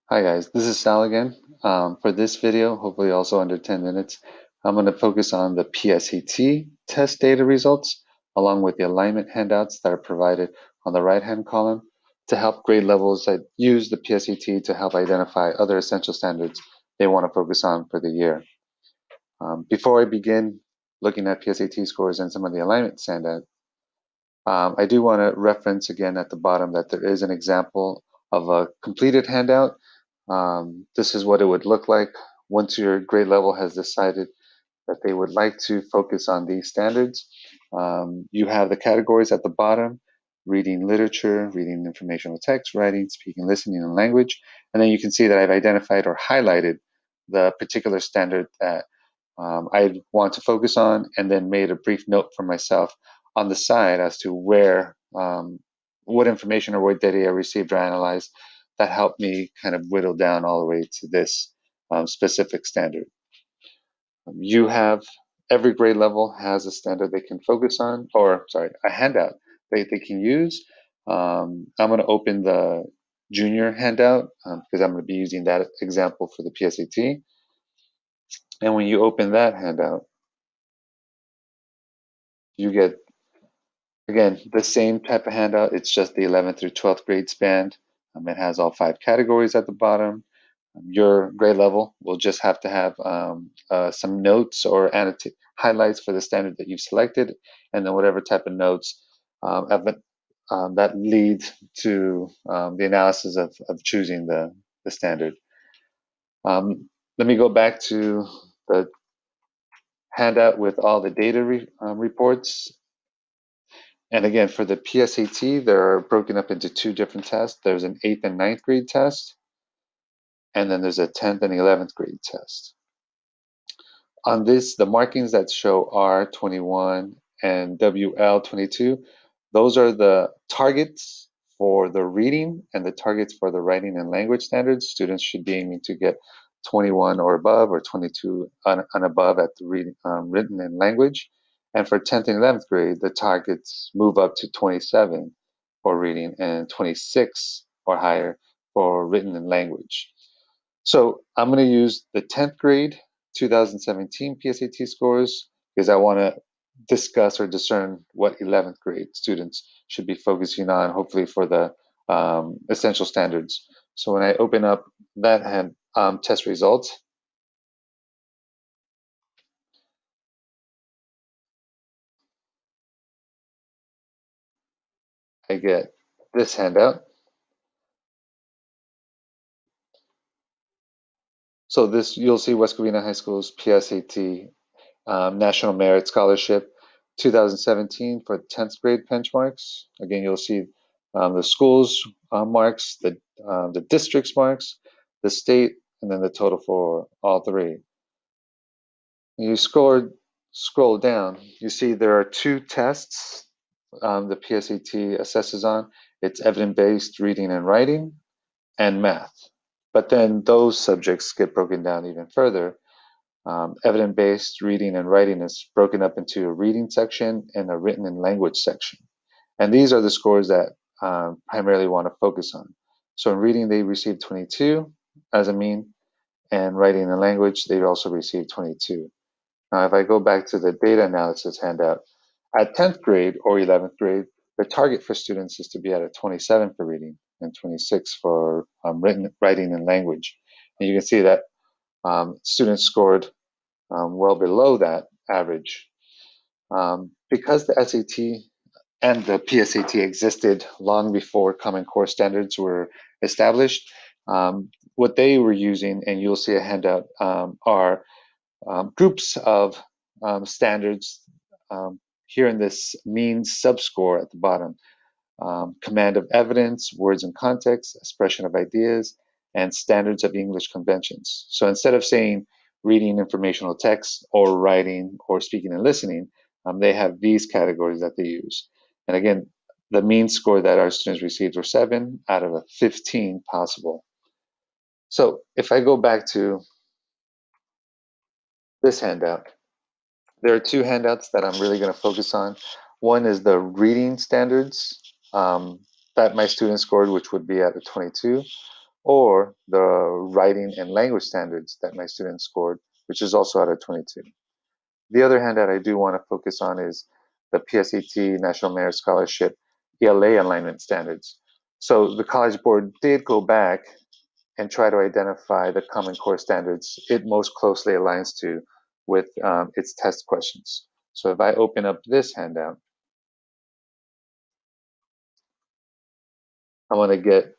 Hi guys, this is Sal again. For this video, hopefully also under 10 minutes, I'm going to focus on the PSAT test data results along with the alignment handouts that are provided on the right-hand column to help grade levels that use the PSAT to help identify other essential standards they want to focus on for the year. Before I begin looking at PSAT scores and some of the alignment handouts, I do want to reference again at the bottom that there is an example of a completed handout. This is what it would look like once your grade level has decided that they would like to focus on these standards. You have the categories at the bottom: reading literature, reading informational text, writing, speaking, listening, and language. And then you can see that I've identified or highlighted the particular standard that I want to focus on, and then made a brief note for myself on the side as to where, what information or what data I received or analyzed that helped me kind of whittle down all the way to this specific standard. You have every grade level has a standard they can focus on, or sorry, a handout they can use. I'm going to open the junior handout because I'm going to be using that example for the PSAT. And when you open that handout, you get, again, the same type of handout. It's just the 11th through 12th grade span. It has all 5 categories at the bottom. Your grade level will just have to have some notes or highlights for the standard that you've selected, and then whatever type of notes that lead to the analysis of choosing the standard. Let me go back to the handout with all the data reports. And again, for the PSAT, they're broken up into 2 different tests. There's an 8th and 9th grade test, and then there's a 10th and 11th grade test. On this, the markings that show R21 and WL22, those are the targets for the reading and the targets for the writing and language standards. Students should be aiming to get 21 or above, or 22 and above at the written and language. And for 10th and 11th grade, the targets move up to 27 for reading and 26 or higher for written and language. So I'm going to use the 10th grade 2017 PSAT scores because I want to discuss or discern what 11th grade students should be focusing on, hopefully for the essential standards. So when I open up that test results, I get this handout. So this, you'll see West Covina High School's PSAT National Merit Scholarship 2017 for 10th grade benchmarks. Again, you'll see the school's marks, the district's marks, the state, and then the total for all 3. When you scroll down, you see there are 2 tests the PSAT assesses on. It's evidence-based reading and writing and math. But then those subjects get broken down even further. Evidence-based reading and writing is broken up into a reading section and a written and language section. And these are the scores that primarily want to focus on. So in reading, they received 22 as a mean, and writing and language, they also received 22. Now, if I go back to the data analysis handout, at 10th grade or 11th grade, the target for students is to be at a 27 for reading and 26 for writing and language. And you can see that students scored well below that average. Because the SAT and the PSAT existed long before Common Core standards were established, what they were using, and you'll see a handout, are groups of standards here in this means subscore at the bottom. Command of evidence, words and context, expression of ideas, and standards of English conventions. So instead of saying reading informational text or writing or speaking and listening, they have these categories that they use. And again, the mean score that our students received were 7 out of a 15 possible. So if I go back to this handout, there are 2 handouts that I'm really going to focus on. One is the reading standards that my students scored, which would be at a 22. or the writing and language standards that my students scored, which is also out of 22. The other handout I do want to focus on is the PSAT National Merit Scholarship ELA alignment standards. So the College Board did go back and try to identify the Common Core standards it most closely aligns to with its test questions. So if I open up this handout, I want to get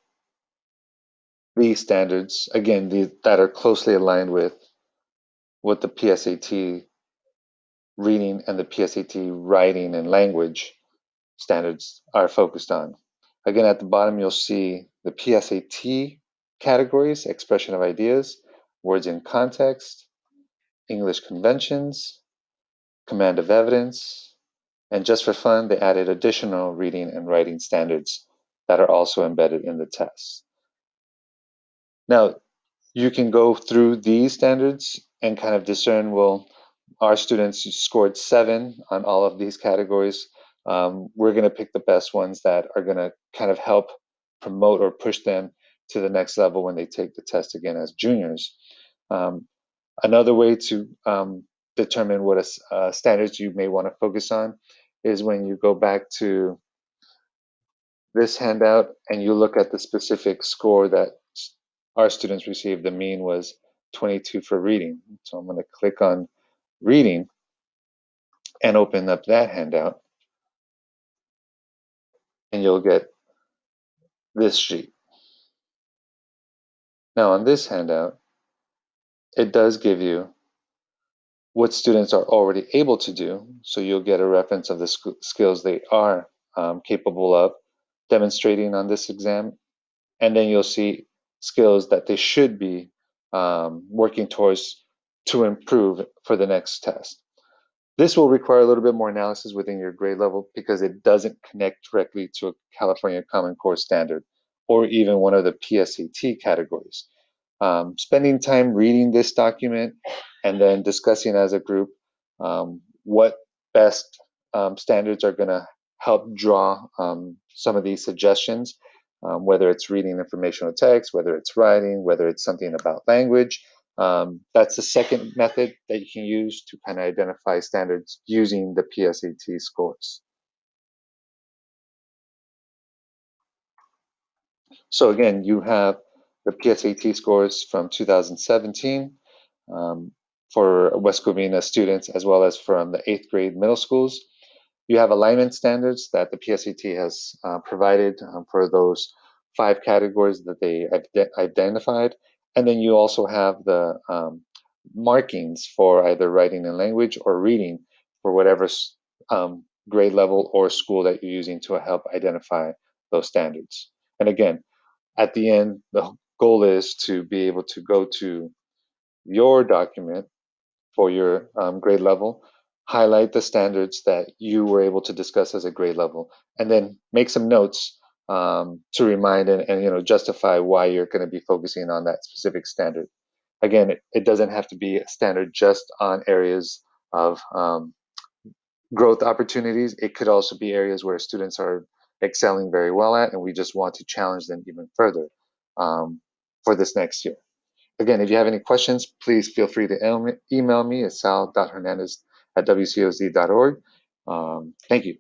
these standards, again, that are closely aligned with what the PSAT reading and the PSAT writing and language standards are focused on. Again, at the bottom, you'll see the PSAT categories: expression of ideas, words in context, English conventions, command of evidence, and just for fun, they added additional reading and writing standards that are also embedded in the test. Now, you can go through these standards and kind of discern, well, our students scored 7 on all of these categories. We're going to pick the best ones that are going to kind of help promote or push them to the next level when they take the test again as juniors. Another way to determine what standards you may want to focus on is when you go back to this handout and you look at the specific score that our students received. The mean was 22 for reading. So I'm going to click on reading and open up that handout, and you'll get this sheet. Now on this handout, it does give you what students are already able to do, so you'll get a reference of the skills they are capable of demonstrating on this exam, and then you'll see skills that they should be working towards to improve for the next test. This will require a little bit more analysis within your grade level because it doesn't connect directly to a California Common Core standard or even one of the PSAT categories. Spending time reading this document and then discussing as a group what best standards are going to help draw some of these suggestions, whether it's reading informational text, whether it's writing, whether it's something about language. That's the second method that you can use to kind of identify standards using the PSAT scores. So again, you have the PSAT scores from 2017 for West Covina students, as well as from the 8th grade middle schools. You have alignment standards that the PSAT has provided for those 5 categories that they identified. And then you also have the markings for either writing and language or reading for whatever grade level or school that you're using to help identify those standards. And again, at the end, the goal is to be able to go to your document for your grade level, highlight the standards that you were able to discuss as a grade level, and then make some notes to remind and justify why you're going to be focusing on that specific standard. Again, it doesn't have to be a standard just on areas of growth opportunities. It could also be areas where students are excelling very well at, and we just want to challenge them even further for this next year. Again, if you have any questions, please feel free to email me at sal.hernandez@wcoz.org. Thank you.